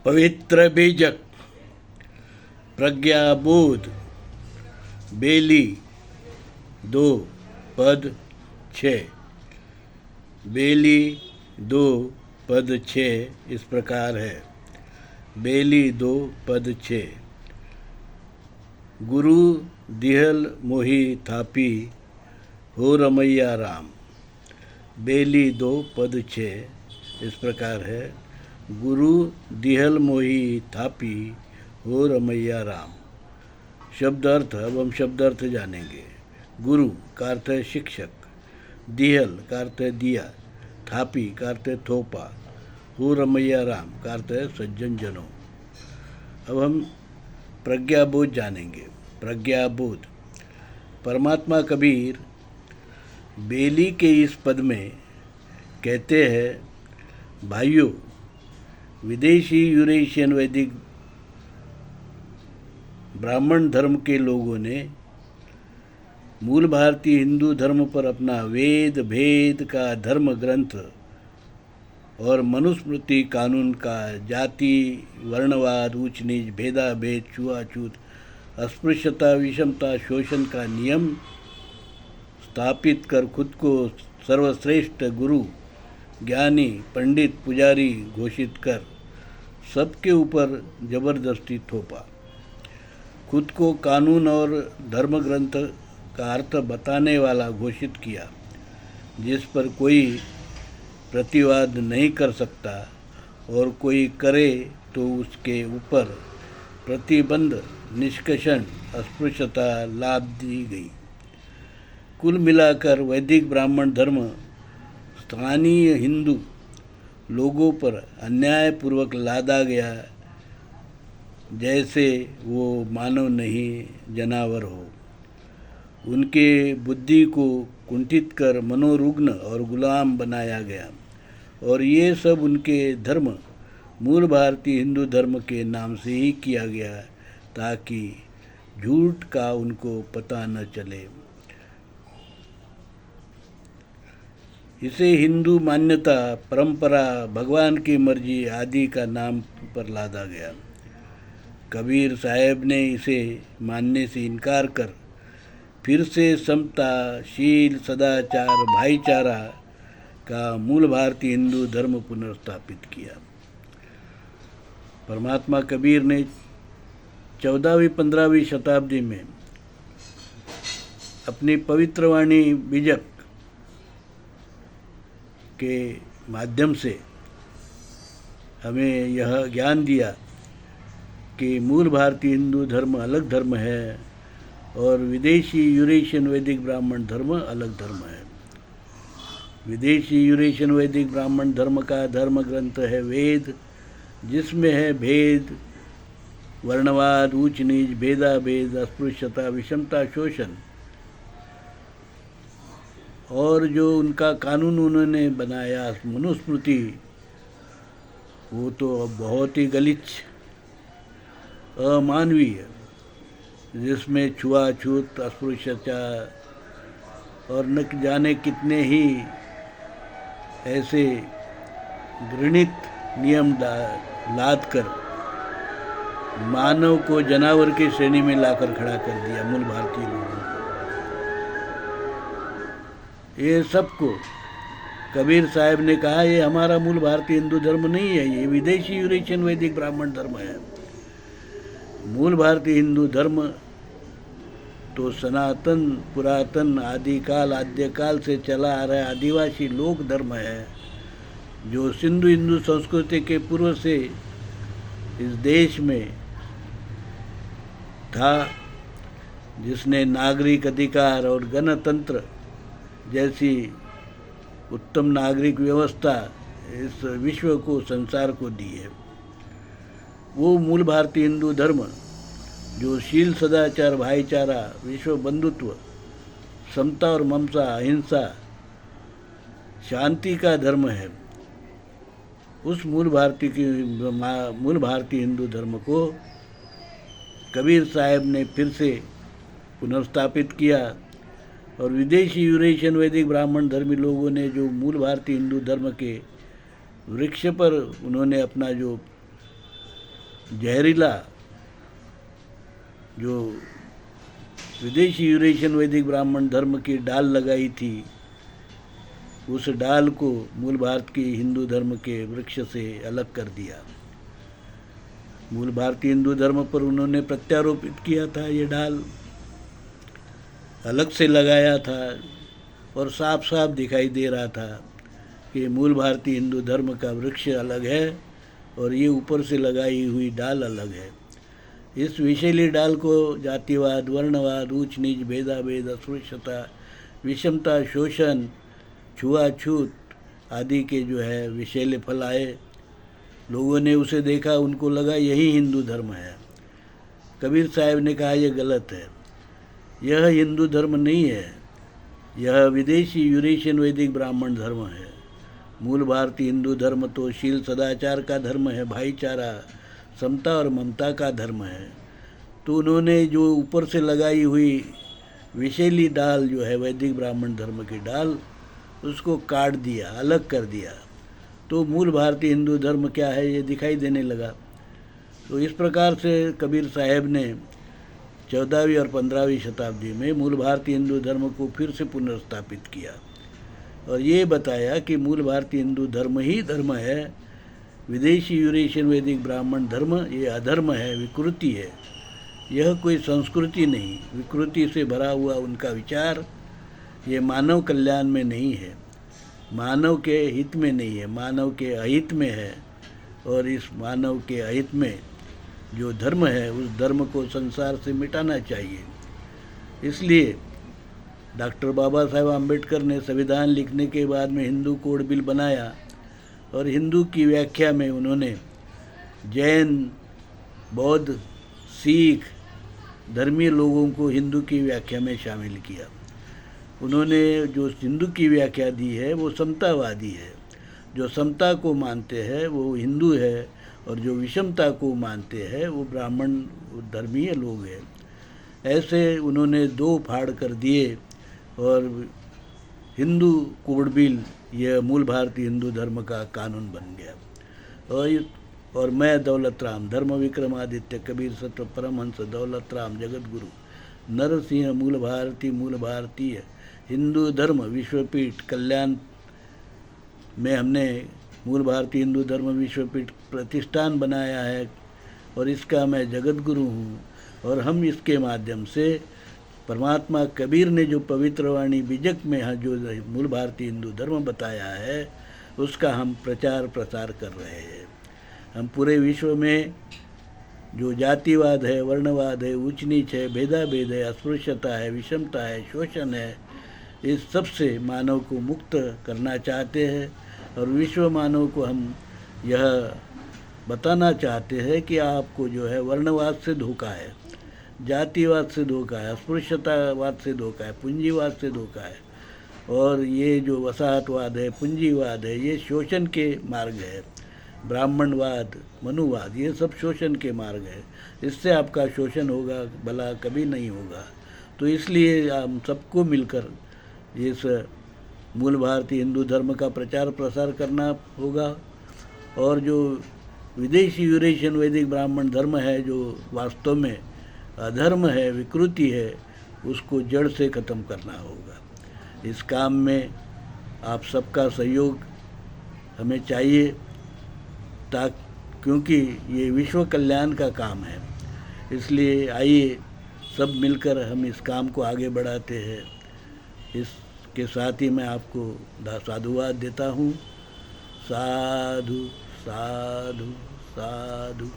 पवित्र बीजक, प्रज्ञाबोध, बेली 2 पद 6। बेली 2 पद 6 इस प्रकार है। बेली 2 पद 6। गुरु दिहल मोहि थापी, हो रमैया राम। बेली 2 पद 6 इस प्रकार है। गुरु दिहल मोहि थापी, हो रमैया राम। शब्द अर्थ। अब हम शब्द अर्थ जानेंगे। गुरु का अर्थ है शिक्षक, दिहल का अर्थ है दिया, थापी का अर्थ है थोपा, हो रमैया राम का अर्थ है सज्जन जनों। अब हम प्रज्ञाबोध जानेंगे। प्रज्ञाबोध। परमात्मा कबीर बेली के इस पद में कहते हैं, भाइयों, विदेशी यूरेशियन वैदिक ब्राह्मण धर्म के लोगों ने मूल भारतीय हिंदू धर्म पर अपना वेद भेद का धर्म ग्रंथ और मनुस्मृति कानून का जाति वर्णवाद, ऊंच नीच, भेदाभेद, छुआछूत, अस्पृश्यता, विषमता, शोषण का नियम स्थापित कर खुद को सर्वश्रेष्ठ गुरु, ज्ञानी, पंडित, पुजारी घोषित कर सबके ऊपर जबरदस्ती थोपा। खुद को कानून और धर्म ग्रंथ का अर्थ बताने वाला घोषित किया, जिस पर कोई प्रतिवाद नहीं कर सकता, और कोई करे तो उसके ऊपर प्रतिबंध, निष्कर्षण, अस्पृश्यता लाद दी गई। कुल मिलाकर वैदिक ब्राह्मण धर्म स्थानीय हिंदू लोगों पर अन्यायपूर्वक लादा गया, जैसे वो मानव नहीं जानवर हो। उनके बुद्धि को कुंठित कर मनोरुग्ण और गुलाम बनाया गया, और ये सब उनके धर्म मूल भारतीय हिंदू धर्म के नाम से ही किया गया, ताकि झूठ का उनको पता न चले। इसे हिंदू मान्यता, परंपरा, भगवान की मर्जी आदि का नाम पर लादा गया। कबीर साहब ने इसे मानने से इनकार कर फिर से समता, शील, सदाचार, भाईचारा का मूल भारतीय हिंदू धर्म पुनर्स्थापित किया। परमात्मा कबीर ने 14वीं-15वीं शताब्दी में अपनी पवित्र वाणी बीजक के माध्यम से हमें यह ज्ञान दिया कि मूल भारतीय हिंदू धर्म अलग धर्म है और विदेशी यूरेशियन वैदिक ब्राह्मण धर्म अलग धर्म है। विदेशी यूरेशियन वैदिक ब्राह्मण धर्म का धर्म ग्रंथ है वेद, जिसमें है भेद, वर्णवाद, ऊंच नीच, भेदाभेद, अस्पृश्यता, विषमता, शोषण, और जो उनका कानून उन्होंने बनाया मनुस्मृति, वो तो बहुत ही गलीच, अमानवीय, जिसमें छुआछूत, अस्पृश्यता और न जाने कितने ही ऐसे घृणित नियम लाद कर मानव को जानवर की श्रेणी में लाकर खड़ा कर दिया मूल भारतीय लोगों को। ये सबको कबीर साहब ने कहा, ये हमारा मूल भारतीय हिंदू धर्म नहीं है, ये विदेशी यूरेशियन वैदिक ब्राह्मण धर्म है। मूल भारतीय हिंदू धर्म तो सनातन, पुरातन, आदिकाल, आद्यकाल से चला आ रहा आदिवासी लोक धर्म है, जो सिंधु हिंदू संस्कृति के पूर्व से इस देश में था, जिसने नागरिक अधिकार और गणतंत्र जैसी उत्तम नागरिक व्यवस्था इस विश्व को, संसार को दी है। वो मूल भारतीय हिंदू धर्म जो शील, सदाचार, भाईचारा, विश्व बंधुत्व, समता और ममता, अहिंसा, शांति का धर्म है, उस मूल भारतीय हिंदू धर्म को कबीर साहब ने फिर से पुनर्स्थापित किया, और विदेशी यूरेशियन वैदिक ब्राह्मण धर्मी लोगों ने जो मूल भारतीय हिंदू धर्म के वृक्ष पर उन्होंने अपना जो जहरीला जो विदेशी यूरेशियन वैदिक ब्राह्मण धर्म की डाल लगाई थी, उस डाल को मूल भारत की हिंदू धर्म के वृक्ष से अलग कर दिया। मूल भारतीय हिंदू धर्म पर उन्होंने प्रत्यारोपित किया था, ये डाल अलग से लगाया था और साफ साफ दिखाई दे रहा था कि मूल भारतीय हिंदू धर्म का वृक्ष अलग है और ये ऊपर से लगाई हुई डाल अलग है। इस विषैली डाल को जातिवाद, वर्णवाद, ऊंच नीच, भेदाभेद, अस्पृश्यता, विषमता, शोषण, छुआछूत आदि के जो है विषैले फल आए। लोगों ने उसे देखा, उनको लगा यही हिंदू धर्म है। कबीर साहब ने कहा यह गलत है, यह हिंदू धर्म नहीं है, यह विदेशी यूरेशियन वैदिक ब्राह्मण धर्म है। मूल भारतीय हिंदू धर्म तो शील सदाचार का धर्म है, भाईचारा, समता और ममता का धर्म है। तो उन्होंने जो ऊपर से लगाई हुई विषैली डाल जो है वैदिक ब्राह्मण धर्म की डाल, उसको काट दिया, अलग कर दिया। तो मूल भारतीय हिंदू धर्म क्या है ये दिखाई देने लगा। तो इस प्रकार से कबीर साहब ने 14वीं और 15वीं शताब्दी में मूल भारतीय हिंदू धर्म को फिर से पुनर्स्थापित किया और ये बताया कि मूल भारतीय हिंदू धर्म ही धर्म है। विदेशी यूरेशियन वैदिक ब्राह्मण धर्म ये अधर्म है, विकृति है। यह कोई संस्कृति नहीं, विकृति से भरा हुआ उनका विचार ये मानव कल्याण में नहीं है, मानव के हित में नहीं है, मानव के अहित में है। और इस मानव के अहित में जो धर्म है उस धर्म को संसार से मिटाना चाहिए। इसलिए डॉक्टर बाबा साहेब आम्बेडकर ने संविधान लिखने के बाद में हिंदू कोड बिल बनाया और हिंदू की व्याख्या में उन्होंने जैन, बौद्ध, सिख धर्मीय लोगों को हिंदू की व्याख्या में शामिल किया। उन्होंने जो हिंदू की व्याख्या दी है वो समतावादी है। जो समता को मानते हैं वो हिंदू है और जो विषमता को मानते हैं वो ब्राह्मण धर्मीय लोग हैं। ऐसे उन्होंने दो फाड़ कर दिए और हिंदू कोड बिल यह मूल भारतीय हिंदू धर्म का कानून बन गया। और मैं दौलत राम, धर्म विक्रमादित्य, कबीर सत्व, परमहंस दौलत राम, जगत गुरु नरसिंह, मूल भारतीय हिंदू धर्म विश्वपीठ कल्याण में हमने मूल भारतीय हिंदू धर्म विश्वपीठ प्रतिष्ठान बनाया है और इसका मैं जगत गुरु हूँ। और हम इसके माध्यम से परमात्मा कबीर ने जो पवित्र वाणी बीजक में जो मूल भारतीय हिंदू धर्म बताया है उसका हम प्रचार प्रसार कर रहे हैं। हम पूरे विश्व में जो जातिवाद है, वर्णवाद है, ऊंच नीच है, भेदाभेद है, अस्पृश्यता है, विषमता है, शोषण है, इस सब से मानव को मुक्त करना चाहते हैं। और विश्व मानव को हम यह बताना चाहते हैं कि आपको जो है वर्णवाद से धोखा है, जातिवाद से धोखा है, अस्पृश्यतावाद से धोखा है, पूंजीवाद से धोखा है। और ये जो वसाहतवाद है, पूंजीवाद है, ये शोषण के मार्ग है। ब्राह्मणवाद, मनुवाद, ये सब शोषण के मार्ग है। इससे आपका शोषण होगा, भला कभी नहीं होगा। तो इसलिए हम सबको मिलकर इस मूल भारतीय हिंदू धर्म का प्रचार प्रसार करना होगा। और जो विदेशी यूरेशियन वैदिक ब्राह्मण धर्म है जो वास्तव में अधर्म है, विकृति है, उसको जड़ से ख़त्म करना होगा। इस काम में आप सबका सहयोग हमें चाहिए क्योंकि ये विश्व कल्याण का काम है। इसलिए आइए सब मिलकर हम इस काम को आगे बढ़ाते हैं। इसके साथ ही मैं आपको साधुवाद देता हूँ। साधु साधु साधु।